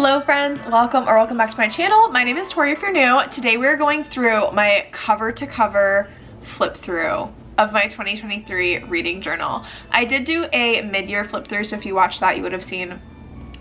Hello friends, welcome back to my channel. My name is Tori if you're new. Today we're going through my cover to cover flip through of my 2023 reading journal. I did do a mid-year flip through, so if you watched that you would have seen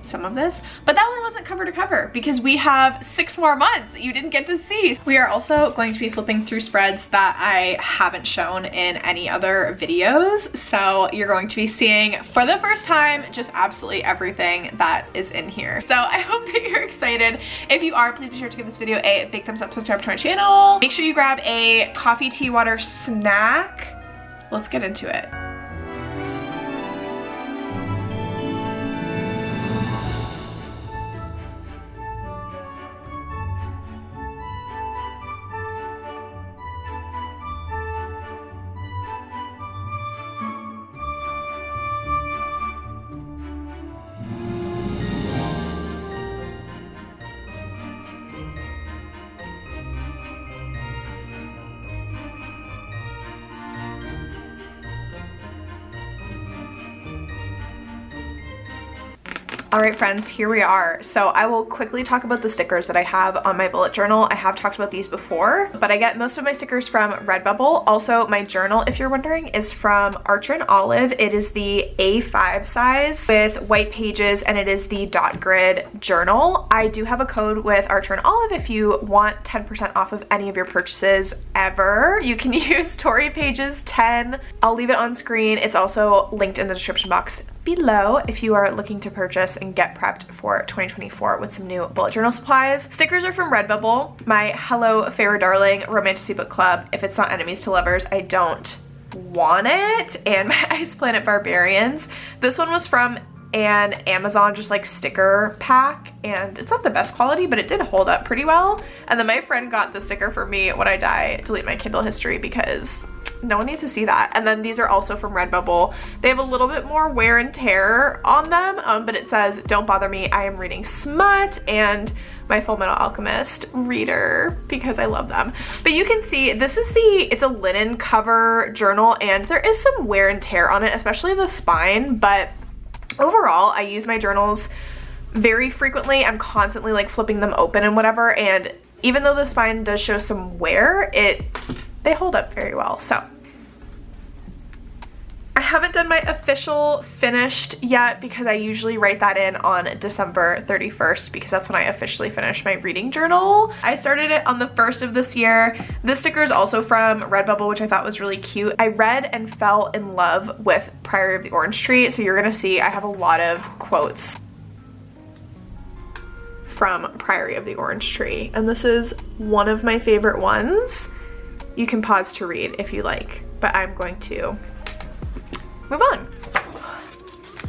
some of this, but that one wasn't cover to cover because we have 6 more months that you didn't get to see. We are also going to be flipping through spreads that I haven't shown in any other videos, so you're going to be seeing for the first time just absolutely everything that is in here. So I hope that you're excited. If you are, please be sure to give this video a big thumbs up, subscribe to my channel. Make sure you grab a coffee, tea, water, snack. Let's get into it. All right, friends, here we are. So I will quickly talk about the stickers that I have on my bullet journal. I have talked about these before, but I get most of my stickers from Redbubble. Also, my journal, if you're wondering, is from Archer & Olive. It is the A5 size with white pages, and it is the dot grid journal. I do have a code with Archer & Olive if you want 10% off of any of your purchases ever. You can use Tori Pages 10. I'll leave it on screen. It's also linked in the description box below if you are looking to purchase and get prepped for 2024 with some new bullet journal supplies. Stickers are from Redbubble. My Hello Fairy Darling Romantasy book club. If it's not Enemies to Lovers, I don't want it. And my Ice Planet Barbarians. This one was from an Amazon just like sticker pack, and it's not the best quality, but it did hold up pretty well. And then my friend got the sticker for me, when I die, delete my Kindle history, because no one needs to see that. And then these are also from Redbubble. They have a little bit more wear and tear on them, but it says, "Don't bother me, I am reading smut," and my Full Metal Alchemist reader, because I love them. But you can see this is it's a linen cover journal, and there is some wear and tear on it, especially the spine, but overall I use my journals very frequently. I'm constantly like flipping them open and whatever, and even though the spine does show some wear, they hold up very well. So I haven't done my official finished yet because I usually write that in on December 31st because that's when I officially finish my reading journal. I started it on the 1st of this year. This sticker is also from Redbubble, which I thought was really cute. I read and fell in love with Priory of the Orange Tree, so you're gonna see I have a lot of quotes from Priory of the Orange Tree, and this is one of my favorite ones. You can pause to read if you like, but I'm going to move on.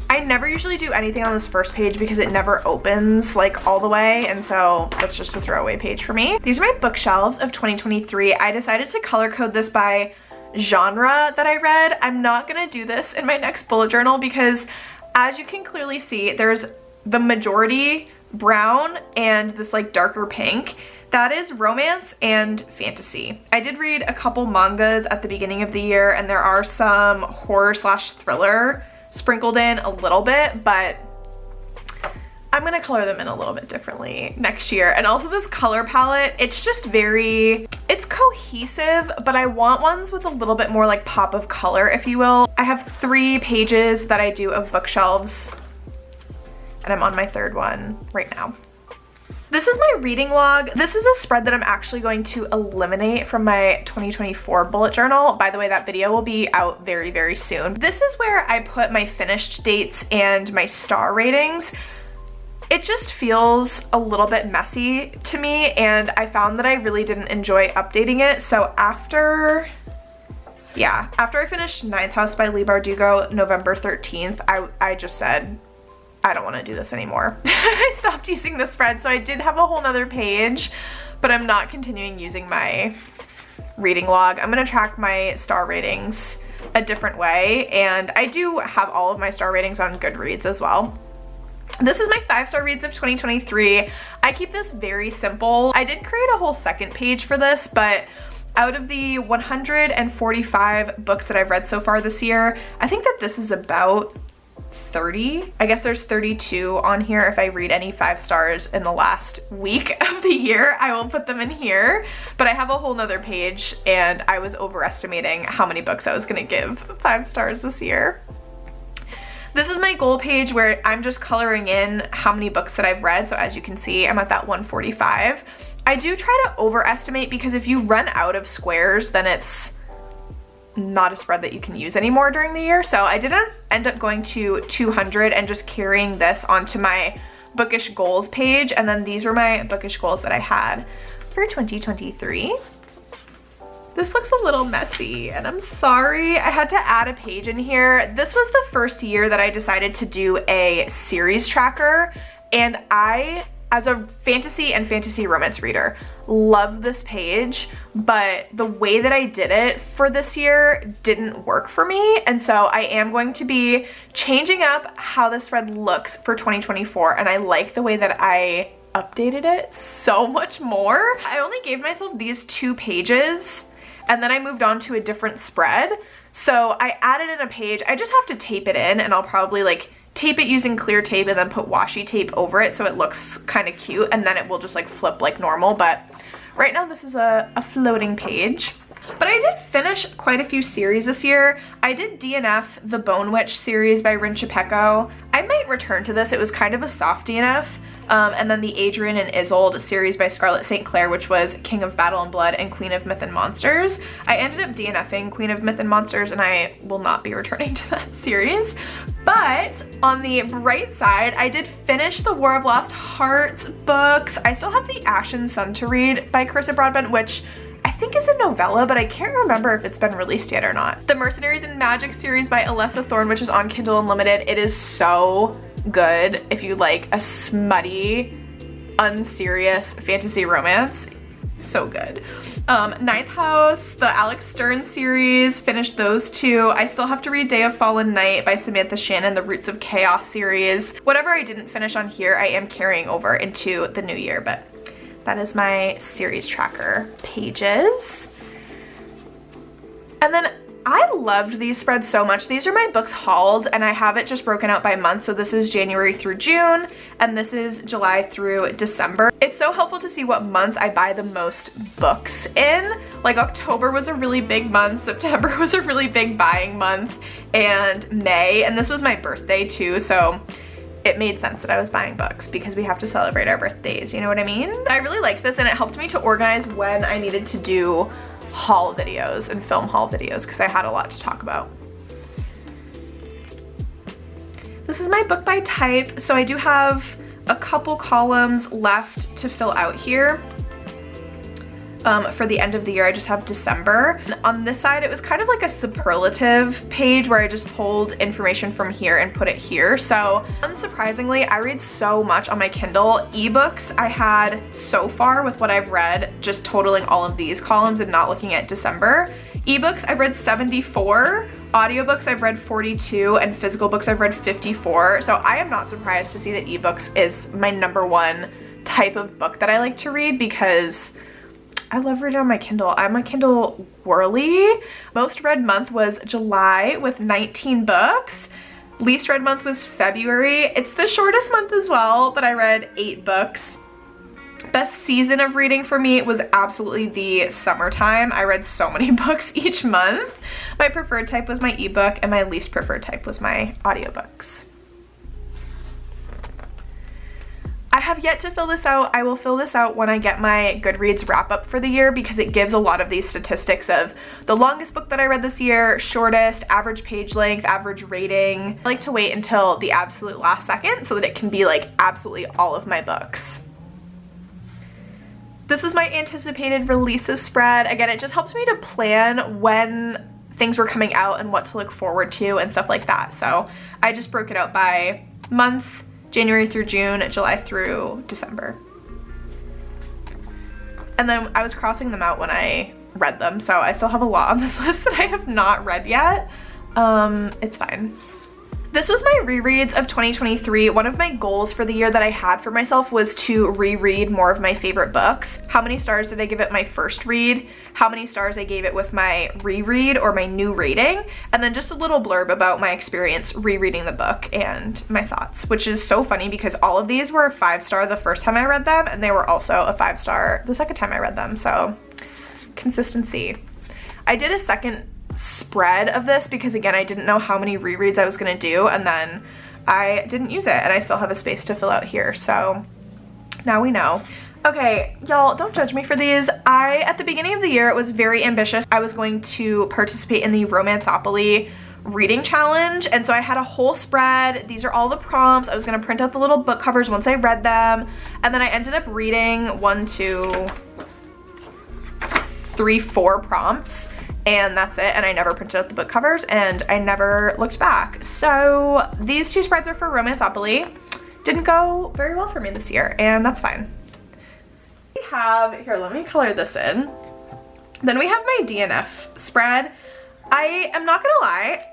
I never usually do anything on this first page because it never opens like all the way, and so that's just a throwaway page for me. These are my bookshelves of 2023. I decided to color code this by genre that I read. I'm not gonna do this in my next bullet journal because, as you can clearly see, there's the majority brown and this like darker pink. That is romance and fantasy. I did read a couple mangas at the beginning of the year, and there are some horror / thriller sprinkled in a little bit, but I'm gonna color them in a little bit differently next year. And also this color palette, it's just it's cohesive, but I want ones with a little bit more like pop of color, if you will. I have 3 pages that I do of bookshelves, and I'm on my 3rd one right now. This is my reading log. This is a spread that I'm actually going to eliminate from my 2024 bullet journal. By the way, that video will be out very, very soon. This is where I put my finished dates and my star ratings. It just feels a little bit messy to me, and I found that I really didn't enjoy updating it. So after I finished Ninth House by Leigh Bardugo November 13th, I just said, I don't want to do this anymore. I stopped using the spread, so I did have a whole nother page, but I'm not continuing using my reading log. I'm going to track my star ratings a different way, and I do have all of my star ratings on Goodreads as well. This is my 5-star reads of 2023. I keep this very simple. I did create a whole second page for this, but out of the 145 books that I've read so far this year, I think that this is about 30. I guess there's 32 on here. If I read any 5 stars in the last week of the year, I will put them in here. But I have a whole nother page and I was overestimating how many books I was gonna give 5 stars this year. This is my goal page where I'm just coloring in how many books that I've read. So as you can see, I'm at that 145. I do try to overestimate because if you run out of squares, then it's not a spread that you can use anymore during the year. So I didn't end up going to 200 and just carrying this onto my bookish goals page. And then these were my bookish goals that I had for 2023. This looks a little messy and I'm sorry. I had to add a page in here. This was the first year that I decided to do a series tracker, and I, as a fantasy and fantasy romance reader, love this page, but the way that I did it for this year didn't work for me. And so I am going to be changing up how this spread looks for 2024, and I like the way that I updated it so much more. I only gave myself these 2 pages and then I moved on to a different spread. So I added in a page. I just have to tape it in, and I'll probably like tape it using clear tape and then put washi tape over it so it looks kind of cute, and then it will just like flip like normal. But right now this is a floating page. But I did finish quite a few series this year. I did DNF the Bone Witch series by Rin Chipeco. I might return to this. It was kind of a soft DNF. And then the Adrian and Isolde series by Scarlett St. Clair, which was King of Battle and Blood and Queen of Myth and Monsters. I ended up DNFing Queen of Myth and Monsters, and I will not be returning to that series. But on the bright side, I did finish the War of Lost Hearts books. I still have the Ashen Sun to read by Carissa Broadbent, which I think is a novella, but I can't remember if it's been released yet or not. The Mercenaries and Magic series by Alessa Thorne, which is on Kindle Unlimited. It is so good if you like a smutty, unserious fantasy romance. So good. Ninth House, the Alex Stern series, finished those 2. I still have to read Day of Fallen Night by Samantha Shannon, the Roots of Chaos series. Whatever I didn't finish on here, I am carrying over into the new year, but that is my series tracker pages. And then I loved these spreads so much. These are my books hauled, and I have it just broken out by month. So this is January through June, and this is July through December. It's so helpful to see what months I buy the most books in. Like October was a really big month, September was a really big buying month, and May, and this was my birthday too, so it made sense that I was buying books because we have to celebrate our birthdays, you know what I mean? I really liked this, and it helped me to organize when I needed to do haul videos and film haul videos because I had a lot to talk about. This is my book by type, so I do have a couple columns left to fill out here. For the end of the year, I just have December. And on this side, it was kind of like a superlative page where I just pulled information from here and put it here. So unsurprisingly, I read so much on my Kindle. Ebooks I had so far with what I've read, just totaling all of these columns and not looking at December. Ebooks I've read 74, audiobooks I've read 42, and physical books I've read 54. So I am not surprised to see that ebooks is my #1 type of book that I like to read because I love reading on my Kindle. I'm a Kindle whirly. Most read month was July with 19 books. Least read month was February. It's the shortest month as well, but I read 8 books. Best season of reading for me was absolutely the summertime. I read so many books each month. My preferred type was my ebook, and my least preferred type was my audiobooks. I have yet to fill this out. I will fill this out when I get my Goodreads wrap up for the year because it gives a lot of these statistics of the longest book that I read this year, shortest, average page length, average rating. I like to wait until the absolute last second so that it can be like absolutely all of my books. This is my anticipated releases spread. Again, it just helps me to plan when things were coming out and what to look forward to and stuff like that. So I just broke it out by month, January through June, July through December. And then I was crossing them out when I read them, so I still have a lot on this list that I have not read yet. It's fine. This was my rereads of 2023. One of my goals for the year that I had for myself was to reread more of my favorite books. How many stars did I give it my first read? How many stars I gave it with my reread or my new rating? And then just a little blurb about my experience rereading the book and my thoughts, which is so funny because all of these were a 5-star the first time I read them, and they were also a 5-star the second time I read them, so consistency. I did a second spread of this because again I didn't know how many rereads I was gonna do, and then I didn't use it and I still have a space to fill out here, so now we know. Okay, y'all, don't judge me for these. At the beginning of the year, it was very ambitious. I was going to participate in the Romantopoly reading challenge, and so I had a whole spread. These are all the prompts. I was gonna print out the little book covers once I read them, and then I ended up reading 1, 2, 3, 4 prompts, and that's it, and I never printed out the book covers and I never looked back. So these 2 spreads are for Romantopoly. Didn't go very well for me this year, and that's fine. We have, here, let me color this in. Then we have my DNF spread. I am not gonna lie,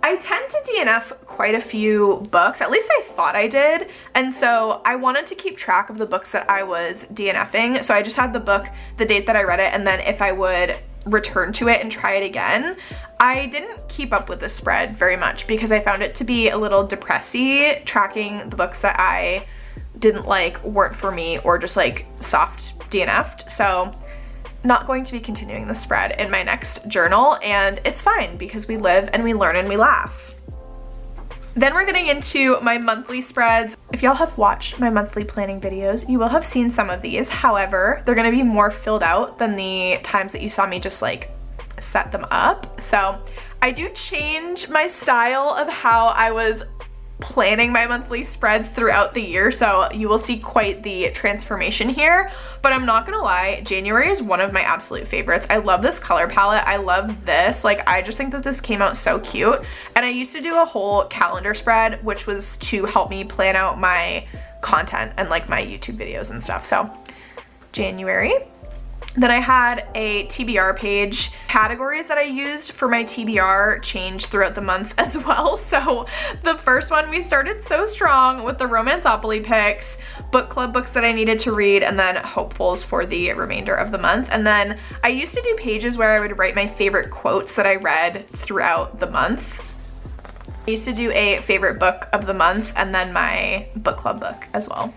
I tend to DNF quite a few books, at least I thought I did, and so I wanted to keep track of the books that I was DNFing, so I just had the book, the date that I read it, and then if I would return to it and try it again. I didn't keep up with this spread very much because I found it to be a little depressy, tracking the books that I didn't like, weren't for me, or just like soft DNF'd, so not going to be continuing the spread in my next journal, and it's fine because we live and we learn and we laugh. Then we're getting into my monthly spreads. If y'all have watched my monthly planning videos, you will have seen some of these. However, they're gonna be more filled out than the times that you saw me just like set them up. So I do change my style of how I was planning my monthly spreads throughout the year, so you will see quite the transformation here, but I'm not gonna lie, January is one of my absolute favorites. I love this color palette. I love this. Like, I just think that this came out so cute, and I used to do a whole calendar spread, which was to help me plan out my content and like my YouTube videos and stuff. So January. Then I had a TBR page. Categories that I used for my TBR changed throughout the month as well. So the first one, we started so strong with the Romantopoly picks, book club books that I needed to read, and then hopefuls for the remainder of the month. And then I used to do pages where I would write my favorite quotes that I read throughout the month. I used to do a favorite book of the month and then my book club book as well.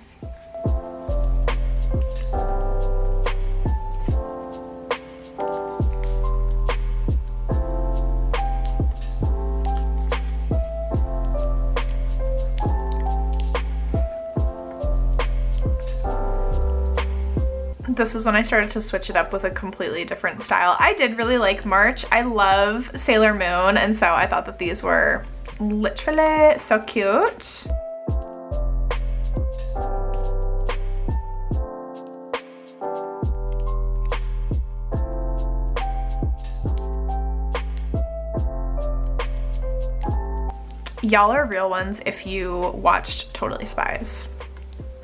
This is when I started to switch it up with a completely different style. I did really like March. I love Sailor Moon, and so I thought that these were literally so cute. Y'all are real ones if you watched Totally Spies.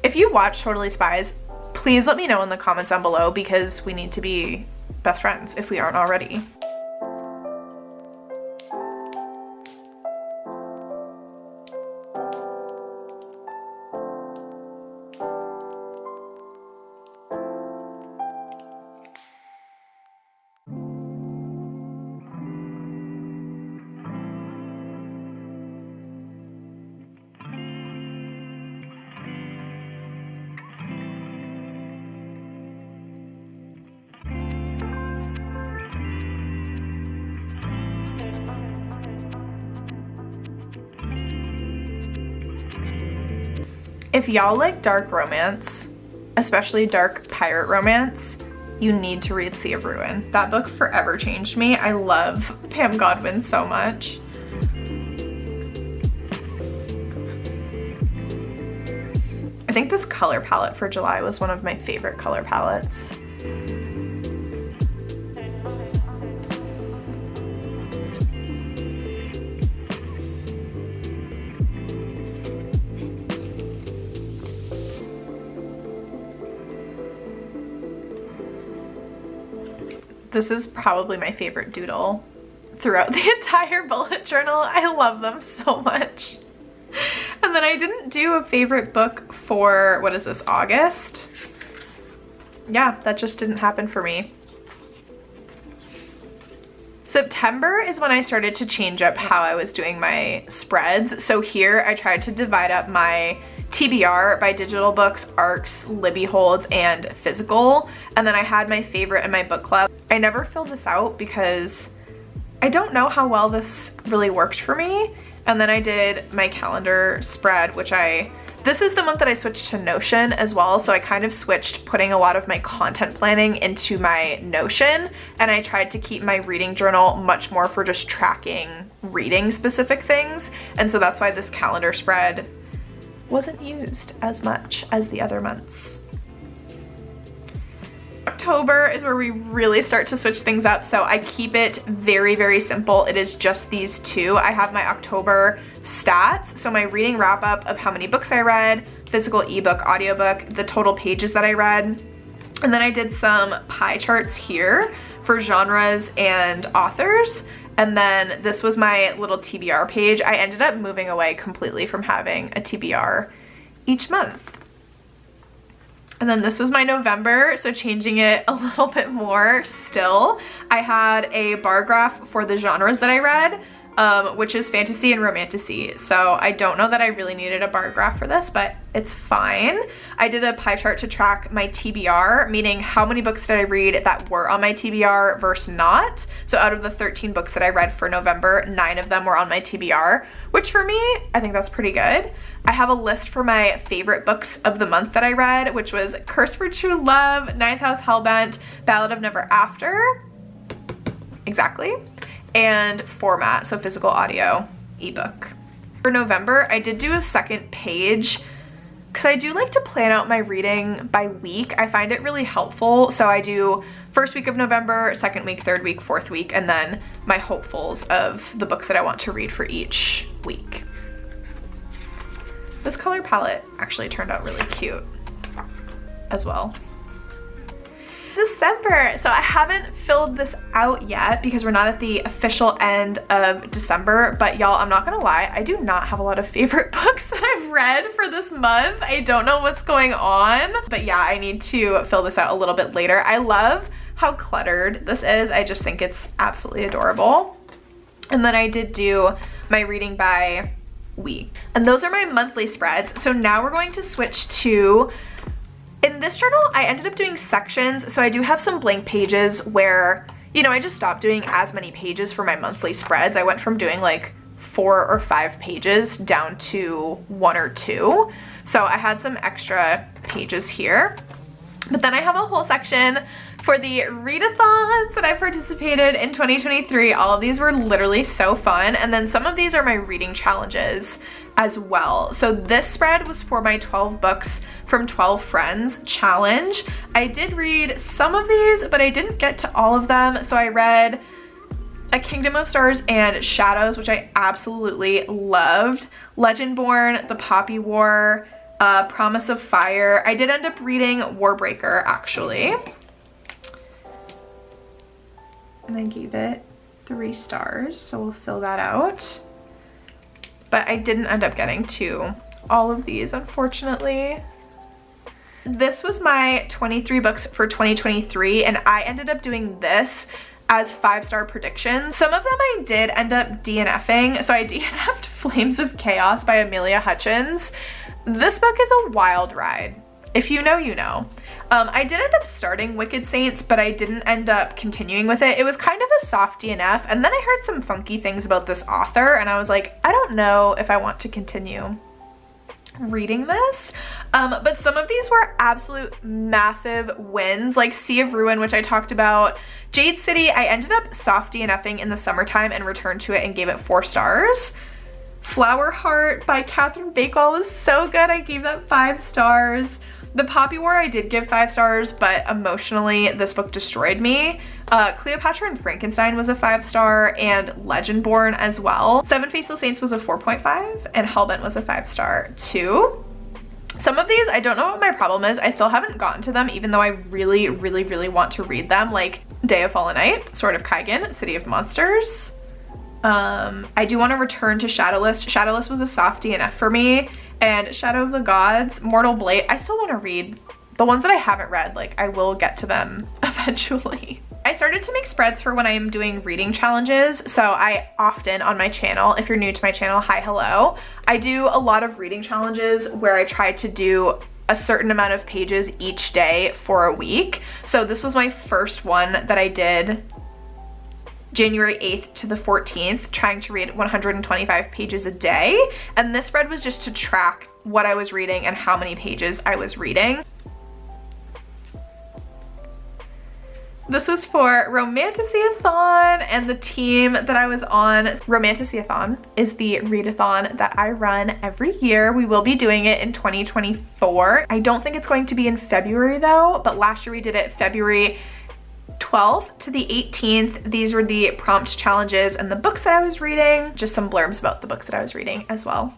If you watched Totally Spies, please let me know in the comments down below because we need to be best friends if we aren't already. If y'all like dark romance, especially dark pirate romance, you need to read Sea of Ruin. That book forever changed me. I love Pam Godwin so much. I think this color palette for July was one of my favorite color palettes. This is probably my favorite doodle throughout the entire bullet journal. I love them so much. And then I didn't do a favorite book for, what is this, August? Yeah, that just didn't happen for me. September is when I started to change up how I was doing my spreads. So here I tried to divide up my TBR by digital books, ARCs, Libby holds, and physical. And then I had my favorite in my book club. I never filled this out because I don't know how well this really worked for me. And then I did my calendar spread, which this is the month that I switched to Notion as well. So I kind of switched putting a lot of my content planning into my Notion, and I tried to keep my reading journal much more for just tracking reading specific things. And so that's why this calendar spread wasn't used as much as the other months. October is where we really start to switch things up, so I keep it very, very simple. It is just these two. I have my October stats, so my reading wrap up of how many books I read, physical, ebook, audiobook, the total pages that I read, and then I did some pie charts here for genres and authors. And then this was my little TBR page. I ended up moving away completely from having a TBR each month. And then this was my November, so changing it a little bit more still. I had a bar graph for the genres that I read, which is fantasy and romantasy. So I don't know that I really needed a bar graph for this, but it's fine. I did a pie chart to track my TBR, meaning how many books did I read that were on my TBR versus not. So out of the 13 books that I read for November, 9 of them were on my TBR, which for me, I think that's pretty good. I have a list for my favorite books of the month that I read, which was Curse for True Love, Ninth House Hellbent, Ballad of Never After, exactly, and format, so physical, audio, ebook. For November, I did do a second page because I do like to plan out my reading by week. I find it really helpful. So I do first week of November, second week, third week, fourth week, and then my hopefuls of the books that I want to read for each week. This color palette actually turned out really cute as well. December. So I haven't filled this out yet because we're not at the official end of December, but y'all, I'm not gonna lie, I do not have a lot of favorite books that I've read for this month. I don't know what's going on, but yeah, I need to fill this out a little bit later. I love how cluttered this is. I just think it's absolutely adorable. And then I did do my reading by week. And those are my monthly spreads. So now we're going to switch to, in this journal, I ended up doing sections. So I do have some blank pages where, you know, I just stopped doing as many pages for my monthly spreads. I went from doing like 4 or 5 pages down to 1 or 2. So I had some extra pages here. But then I have a whole section for the readathons that I participated in 2023. All of these were literally so fun. And then some of these are my reading challenges as well. So this spread was for my 12 books from 12 friends challenge. I did read some of these, but I didn't get to all of them. So I read A Kingdom of Stars and Shadows, which I absolutely loved. Legendborn, The Poppy War, Promise of Fire. I did end up reading Warbreaker actually. And I gave it 3 stars, so we'll fill that out. But I didn't end up getting to all of these, unfortunately. This was my 23 books for 2023, and I ended up doing this as 5-star predictions. Some of them I did end up DNFing. So I DNF'd Flames of Chaos by Amelia Hutchins. This book is a wild ride. If you know, you know. I did end up starting Wicked Saints, but I didn't end up continuing with it. It was kind of a soft DNF, and then I heard some funky things about this author, and I was like, I don't know if I want to continue reading this. But some of these were absolute massive wins, like Sea of Ruin, which I talked about. Jade City, I ended up soft DNFing in the summertime and returned to it and gave it 4 stars. Flower Heart by Catherine Bakewell was so good. I gave that 5 stars. The Poppy War I did give 5 stars, but emotionally this book destroyed me. Cleopatra and Frankenstein was a 5-star, and Legendborn as well. Seven Faceless Saints was a 4.5, and Hellbent was a 5-star too. Some of these, I don't know what my problem is. I still haven't gotten to them, even though I really, really, really want to read them, like Day of Fallen Night, Sword of Kaigen, City of Monsters. I do want to return to Shadowlist. Shadowlist was a soft DNF for me, and Shadow of the Gods, Mortal Blade, I still want to read. The ones that I haven't read, like, I will get to them eventually. I started to make spreads for when I am doing reading challenges. So I often on my channel, if you're new to my channel, hi, hello. I do a lot of reading challenges where I try to do a certain amount of pages each day for a week. So this was my first one that I did January 8th to the 14th, trying to read 125 pages a day. And this spread was just to track what I was reading and how many pages I was reading. This was for Romantasy-a-thon and the team that I was on. Romantasy-a-thon is the readathon that I run every year. We will be doing it in 2024. I don't think it's going to be in February though, but last year we did it February 12th to the 18th. These were the prompt challenges and the books that I was reading. Just some blurbs about the books that I was reading as well.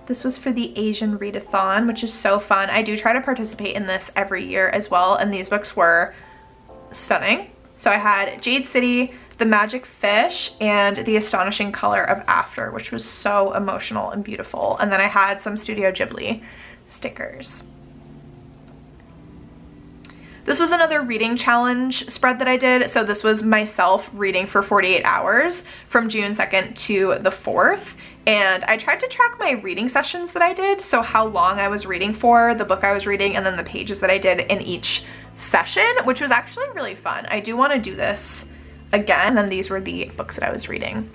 This was for the Asian readathon, which is so fun. I do try to participate in this every year as well, and these books were stunning. So I had Jade City, The Magic Fish, and The Astonishing Color of After, which was so emotional and beautiful. And then I had some Studio Ghibli stickers. This was another reading challenge spread that I did. So this was myself reading for 48 hours from June 2nd to the 4th. And I tried to track my reading sessions that I did. So how long I was reading for, the book I was reading, and then the pages that I did in each session, which was actually really fun. I do want to do this again. And these were the books that I was reading.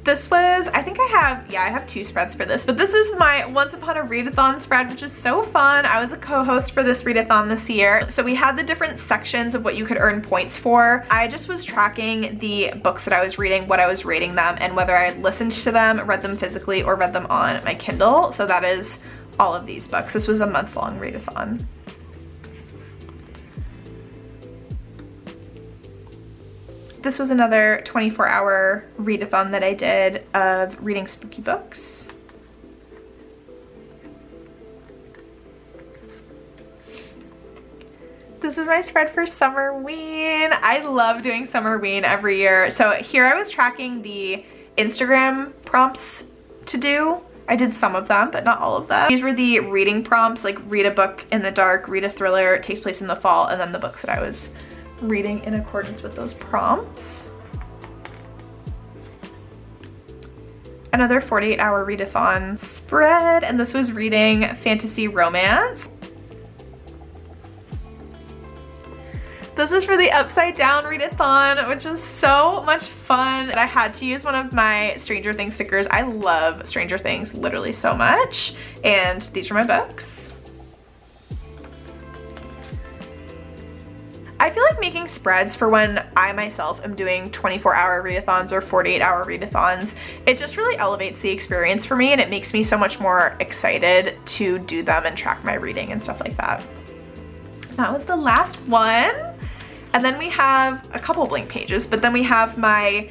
This was, I think I have two spreads for this, but this is my Once Upon a Readathon spread, which is so fun. I was a co-host for this readathon this year. So we had the different sections of what you could earn points for. I just was tracking the books that I was reading, what I was rating them, and whether I listened to them, read them physically, or read them on my Kindle. So that is all of these books. This was a month-long readathon. This was another 24-hour readathon that I did of reading spooky books. This is my spread for Summerween. I love doing Summerween every year. So here I was tracking the Instagram prompts to do. I did some of them, but not all of them. These were the reading prompts, like read a book in the dark, read a thriller, it takes place in the fall, and then the books that I was reading in accordance with those prompts. Another 48-hour readathon spread, and this was reading fantasy romance. This is for the Upside Down readathon, which was so much fun. I had to use one of my Stranger Things stickers. I love Stranger Things literally so much, and these are my books. I feel like making spreads for when I myself am doing 24-hour readathons or 48-hour readathons, it just really elevates the experience for me, and it makes me so much more excited to do them and track my reading and stuff like that. That was the last one. And then we have a couple blank pages, but then we have my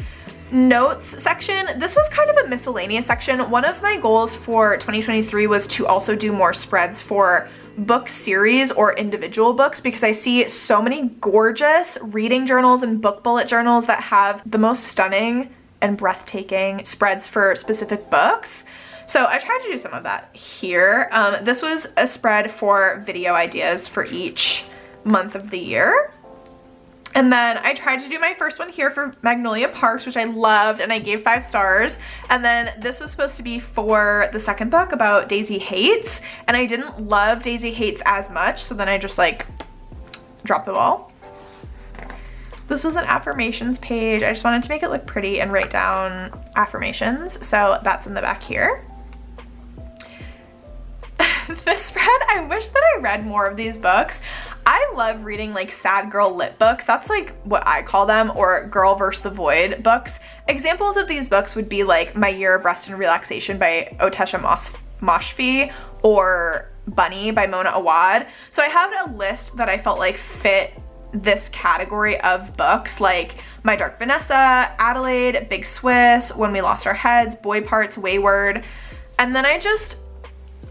notes section. This was kind of a miscellaneous section. One of my goals for 2023 was to also do more spreads for book series or individual books, because I see so many gorgeous reading journals and book bullet journals that have the most stunning and breathtaking spreads for specific books. So I tried to do some of that here. This was a spread for video ideas for each month of the year. And then I tried to do my first one here for Magnolia Parks, which I loved, and I gave 5 stars. And then this was supposed to be for the second book about Daisy Hates, and I didn't love Daisy Hates as much, so then I just like dropped the ball. This was an affirmations page. I just wanted to make it look pretty and write down affirmations, so that's in the back here. This spread, I wish that I read more of these books. I love reading like sad girl lit books. That's like what I call them, or Girl vs. the Void books. Examples of these books would be like My Year of Rest and Relaxation by Otesha Moshfi, or Bunny by Mona Awad. So I have a list that I felt like fit this category of books, like My Dark Vanessa, Adelaide, Big Swiss, When We Lost Our Heads, Boy Parts, Wayward. And then I just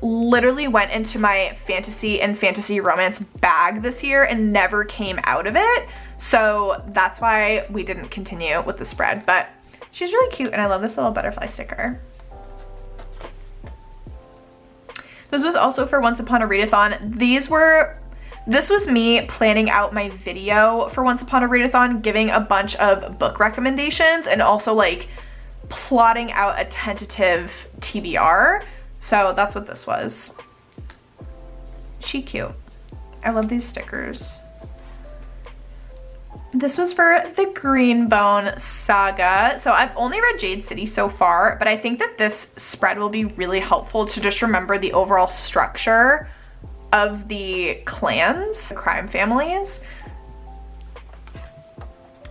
literally went into my fantasy and fantasy romance bag this year and never came out of it. So that's why we didn't continue with the spread, but she's really cute and I love this little butterfly sticker. This was also for Once Upon a Readathon. This was me planning out my video for Once Upon a Readathon, giving a bunch of book recommendations and also like plotting out a tentative TBR. So that's what this was. She cute. I love these stickers. This was for the Greenbone Saga. So I've only read Jade City so far, but I think that this spread will be really helpful to just remember the overall structure of the clans, the crime families.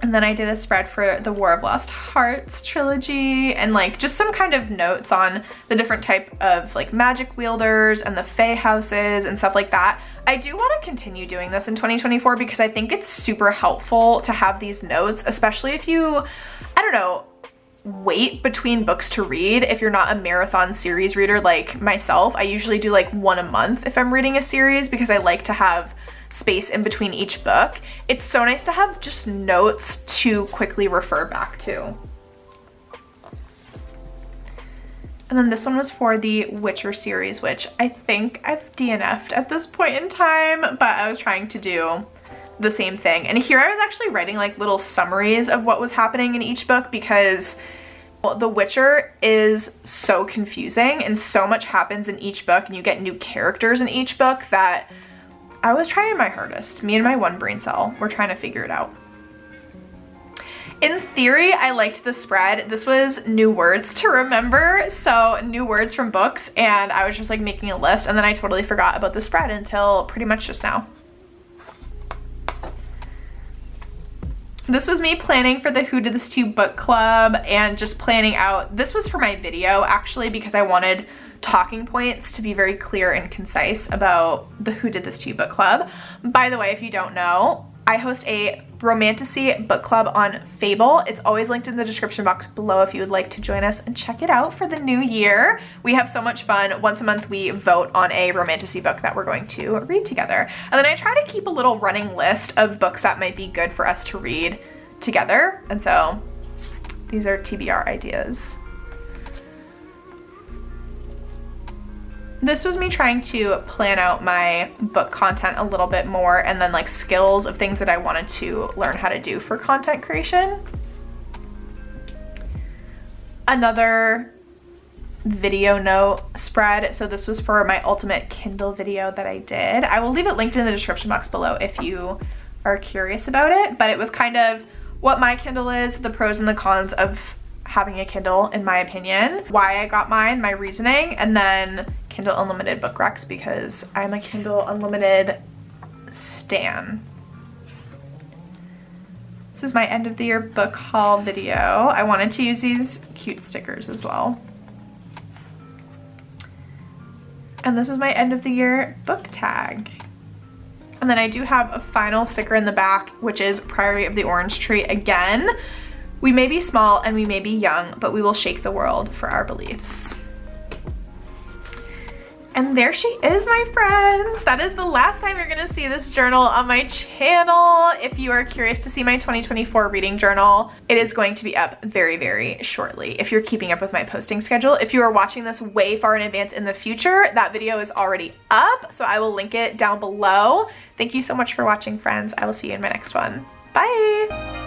And then I did a spread for the War of Lost Hearts trilogy and like just some kind of notes on the different type of like magic wielders and the fae houses and stuff like that. I do want to continue doing this in 2024 because I think it's super helpful to have these notes, especially if you, I don't know, wait between books to read. If you're not a marathon series reader like myself, I usually do like one a month if I'm reading a series because I like to have space in between each book. It's so nice to have just notes to quickly refer back to. And then this one was for the Witcher series, which I think I've DNF'd at this point in time, but I was trying to do the same thing. And here I was actually writing like little summaries of what was happening in each book because The Witcher is so confusing and so much happens in each book and you get new characters in each book that I was trying my hardest. Me and my one brain cell were trying to figure it out. In theory, I liked the spread. This was new words to remember, so new words from books, and I was just like making a list, and then I totally forgot about the spread until pretty much just now. This was me planning for the Who Did This To You book club and just planning out. This was for my video actually because I wanted talking points to be very clear and concise about the Who Did This To You book club. By the way, if you don't know, I host a romantasy book club on Fable. It's always linked in the description box below if you would like to join us and check it out for the new year. We have so much fun. Once a month we vote on a romantasy book that we're going to read together. And then I try to keep a little running list of books that might be good for us to read together. And so these are TBR ideas. This was me trying to plan out my book content a little bit more and then like skills of things that I wanted to learn how to do for content creation. Another video note spread. So this was for my ultimate Kindle video that I did. I will leave it linked in the description box below if you are curious about it, but it was kind of what my Kindle is, the pros and the cons of having a Kindle in my opinion, why I got mine, my reasoning, and then Kindle Unlimited book recs because I'm a Kindle Unlimited stan. This is my end of the year book haul video. I wanted to use these cute stickers as well. And this is my end of the year book tag. And then I do have a final sticker in the back, which is Priory of the Orange Tree again. We may be small and we may be young, but we will shake the world for our beliefs. And there she is, my friends. That is the last time you're gonna see this journal on my channel. If you are curious to see my 2024 reading journal, it is going to be up very, very shortly. If you're keeping up with my posting schedule, if you are watching this way far in advance in the future, that video is already up, so I will link it down below. Thank you so much for watching, friends. I will see you in my next one. Bye.